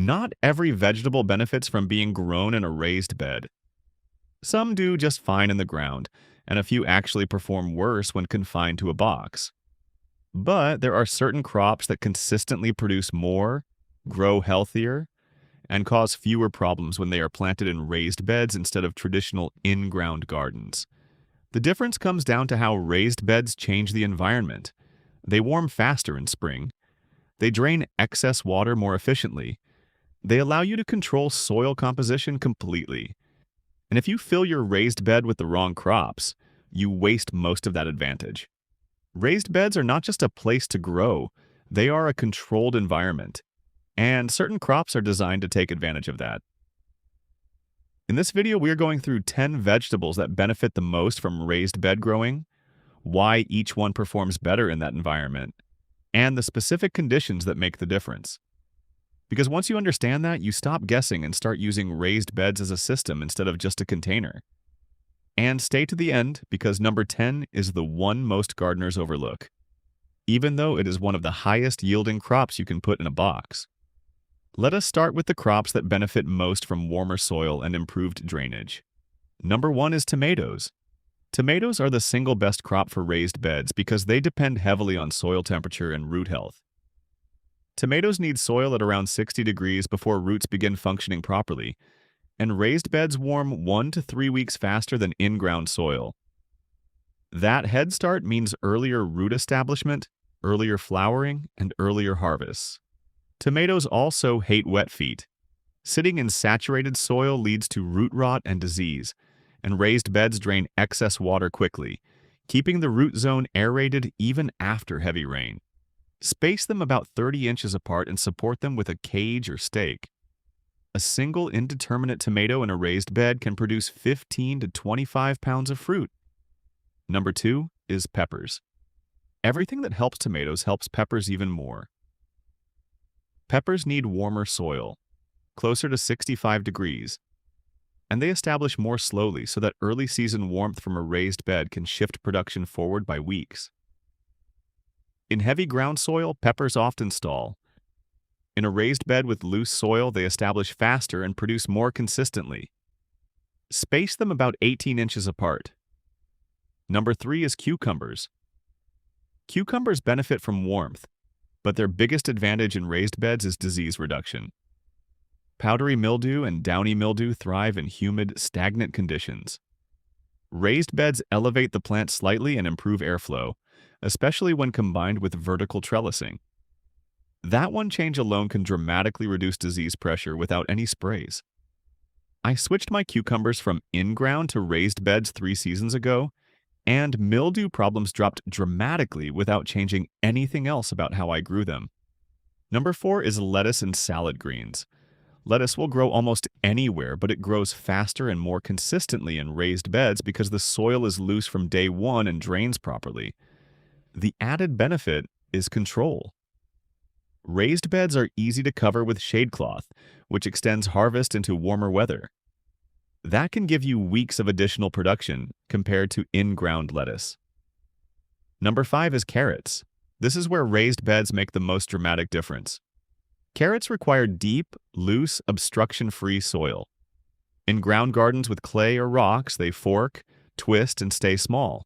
Not every vegetable benefits from being grown in a raised bed. Some do just fine in the ground, and a few actually perform worse when confined to a box. But there are certain crops that consistently produce more, grow healthier, and cause fewer problems when they are planted in raised beds instead of traditional in-ground gardens. The difference comes down to how raised beds change the environment. They warm faster in spring. They drain excess water more efficiently. They allow you to control soil composition completely. And if you fill your raised bed with the wrong crops, you waste most of that advantage. Raised beds are not just a place to grow, they are a controlled environment. And certain crops are designed to take advantage of that. In this video, we are going through 10 vegetables that benefit the most from raised bed growing, why each one performs better in that environment, and the specific conditions that make the difference. Because once you understand that, you stop guessing and start using raised beds as a system instead of just a container. And stay to the end, because number 10 is the one most gardeners overlook, even though it is one of the highest yielding crops you can put in a box. Let us start with the crops that benefit most from warmer soil and improved drainage. Number 1 is tomatoes. Tomatoes are the single best crop for raised beds because they depend heavily on soil temperature and root health. Tomatoes need soil at around 60 degrees before roots begin functioning properly, and raised beds warm 1 to 3 weeks faster than in-ground soil. That head start means earlier root establishment, earlier flowering, and earlier harvests. Tomatoes also hate wet feet. Sitting in saturated soil leads to root rot and disease, and raised beds drain excess water quickly, keeping the root zone aerated even after heavy rain. Space them about 30 inches apart and support them with a cage or stake. A single indeterminate tomato in a raised bed can produce 15 to 25 pounds of fruit. Number 2 is peppers. Everything that helps tomatoes helps peppers even more. Peppers need warmer soil, closer to 65 degrees, and they establish more slowly so that early season warmth from a raised bed can shift production forward by weeks. In heavy ground soil, peppers often stall. In a raised bed with loose soil, they establish faster and produce more consistently. Space them about 18 inches apart. Number 3 is cucumbers. Cucumbers benefit from warmth, but their biggest advantage in raised beds is disease reduction. Powdery mildew and downy mildew thrive in humid, stagnant conditions. Raised beds elevate the plant slightly and improve airflow, especially when combined with vertical trellising. That one change alone can dramatically reduce disease pressure without any sprays. I switched my cucumbers from in-ground to raised beds 3 seasons ago, and mildew problems dropped dramatically without changing anything else about how I grew them. Number 4 is lettuce and salad greens. Lettuce will grow almost anywhere, but it grows faster and more consistently in raised beds because the soil is loose from day one and drains properly. The added benefit is control. Raised beds are easy to cover with shade cloth, which extends harvest into warmer weather. That can give you weeks of additional production compared to in-ground lettuce. Number 5 is carrots. This is where raised beds make the most dramatic difference. Carrots require deep, loose, obstruction-free soil. In ground gardens with clay or rocks, they fork, twist, and stay small.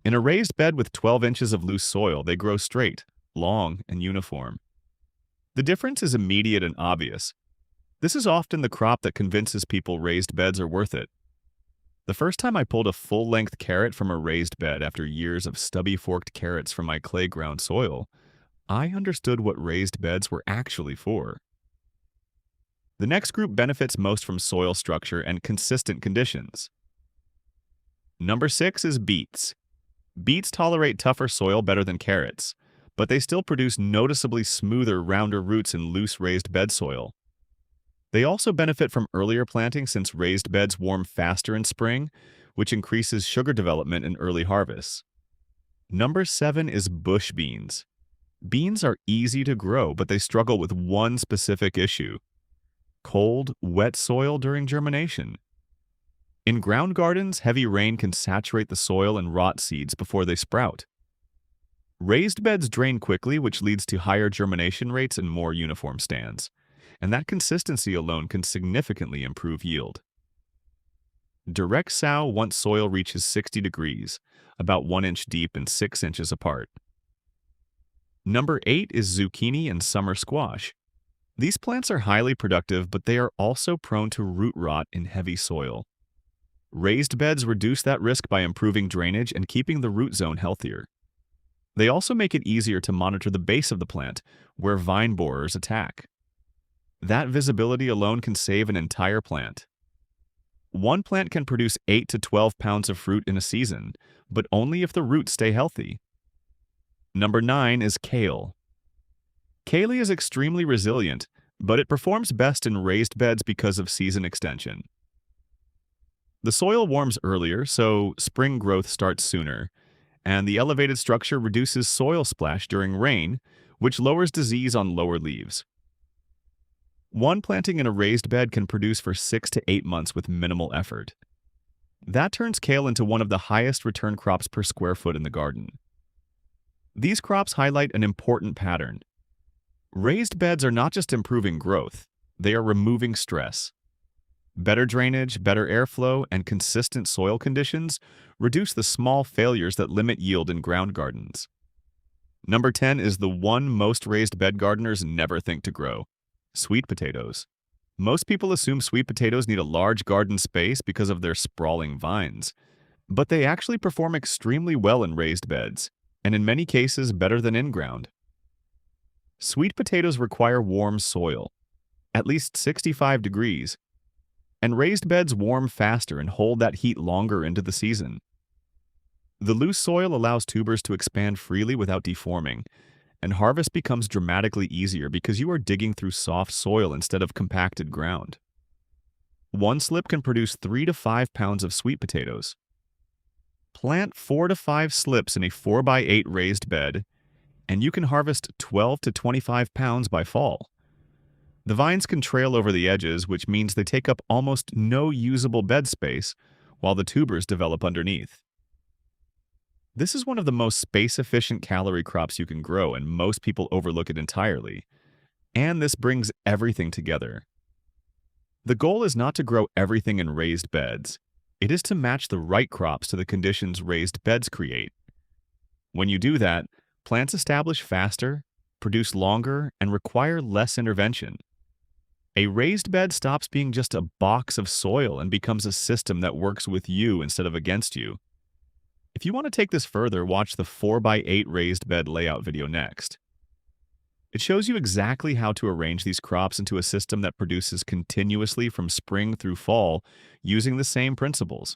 In a raised bed with 12 inches of loose soil, they grow straight, long, and uniform. The difference is immediate and obvious. This is often the crop that convinces people raised beds are worth it. The first time I pulled a full-length carrot from a raised bed after years of stubby forked carrots from my clay ground soil, I understood what raised beds were actually for. The next group benefits most from soil structure and consistent conditions. Number 6 is beets. Beets tolerate tougher soil better than carrots, but they still produce noticeably smoother, rounder roots in loose raised bed soil. They also benefit from earlier planting since raised beds warm faster in spring, which increases sugar development in early harvests. Number 7 is bush beans. Beans are easy to grow, but they struggle with one specific issue: cold, wet soil during germination. In ground gardens, heavy rain can saturate the soil and rot seeds before they sprout. Raised beds drain quickly, which leads to higher germination rates and more uniform stands. and that consistency alone can significantly improve yield. Direct sow once soil reaches 60 degrees, about 1 inch deep and 6 inches apart. Number 8 is zucchini and summer squash. These plants are highly productive, but they are also prone to root rot in heavy soil. Raised beds reduce that risk by improving drainage and keeping the root zone healthier. They also make it easier to monitor the base of the plant, where vine borers attack. That visibility alone can save an entire plant. One plant can produce 8 to 12 pounds of fruit in a season, but only if the roots stay healthy. Number 9 is kale. Kale is extremely resilient, but it performs best in raised beds because of season extension. The soil warms earlier, so spring growth starts sooner, and the elevated structure reduces soil splash during rain, which lowers disease on lower leaves. One planting in a raised bed can produce for 6 to 8 months with minimal effort. That turns kale into one of the highest return crops per square foot in the garden. These crops highlight an important pattern. Raised beds are not just improving growth, they are removing stress. Better drainage, better airflow, and consistent soil conditions reduce the small failures that limit yield in ground gardens. Number 10 is the one most raised bed gardeners never think to grow: sweet potatoes. Most people assume sweet potatoes need a large garden space because of their sprawling vines, but they actually perform extremely well in raised beds, and in many cases better than in-ground. Sweet potatoes require warm soil, at least 65 degrees, and raised beds warm faster and hold that heat longer into the season. The loose soil allows tubers to expand freely without deforming, and harvest becomes dramatically easier because you are digging through soft soil instead of compacted ground. One slip can produce 3 to 5 pounds of sweet potatoes. Plant 4 to 5 slips in a 4x8 raised bed, and you can harvest 12 to 25 pounds by fall. The vines can trail over the edges, which means they take up almost no usable bed space, while the tubers develop underneath. This is one of the most space-efficient calorie crops you can grow, and most people overlook it entirely. And this brings everything together. The goal is not to grow everything in raised beds. It is to match the right crops to the conditions raised beds create. When you do that, plants establish faster, produce longer, and require less intervention. A raised bed stops being just a box of soil and becomes a system that works with you instead of against you. If you want to take this further, watch the 4x8 raised bed layout video next. It shows you exactly how to arrange these crops into a system that produces continuously from spring through fall using the same principles.